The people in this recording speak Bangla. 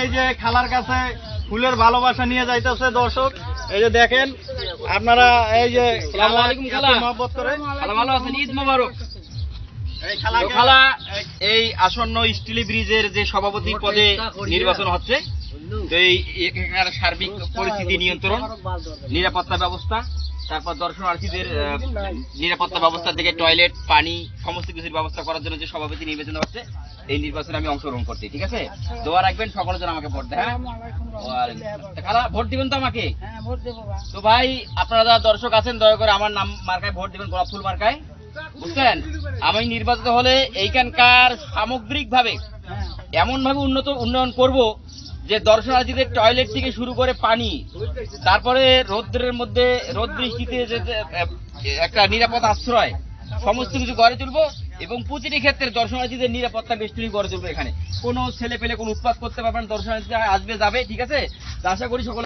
এই যে খালার কাছে ফুলের ভালোবাসা নিয়ে যাইতেছে দর্শক। এই যে দেখেন আপনারা, এই যে আসসালামু আলাইকুম খালা। মহব্বত করে। খালা ভালো আছেন? ঈদ মোবারক। এই তো খালা, এই আসন্ন স্টিলি ব্রিজের যে সভাপতি পদে নির্বাচন হচ্ছে, তো এই এখানকার সার্বিক পরিস্থিতি নিয়ন্ত্রণ, নিরাপত্তা ব্যবস্থা, তারপর দর্শনার্থীদের নিরাপত্তা ব্যবস্থার দিকে টয়লেট, পানি, সমস্ত কিছুর ব্যবস্থা করার জন্য যে সভাপতি নির্বাচন হচ্ছে, এই নির্বাচনে আমি অংশগ্রহণ করছি। ঠিক আছে, দোয়া রাখবেন সকলের জন্য আমাকে ভোট দেয়। হ্যাঁ খালা, ভোট দিবেন তো আমাকে? তো ভাই, আপনারা যারা দর্শক আছেন, দয়া করে আমার নাম মার্কায় ভোট দিবেন, গোলাপ ফুল মার্কায়। বুঝছেন, আমি নির্বাচিত হলে এইখানকার সামগ্রিক ভাবে এমন ভাবে উন্নয়ন করব যে দর্শনার্থীদের টয়লেট থেকে শুরু করে পানি, তারপরে রোদ্রের মধ্যে রোদ বৃষ্টিতে যে একটা নিরাপদ আশ্রয়, সমস্ত কিছু গড়ে তুলবো এবং প্রতিটি ক্ষেত্রে দর্শনার্থীদের নিরাপত্তা বেষ্টনী গড়ে তুলবো। এখানে কোনো ছেলে পেলে কোনো উৎপাত করতে পারবেন, দর্শনার্থী আসবে যাবে। ঠিক আছে, আশা করি সকলে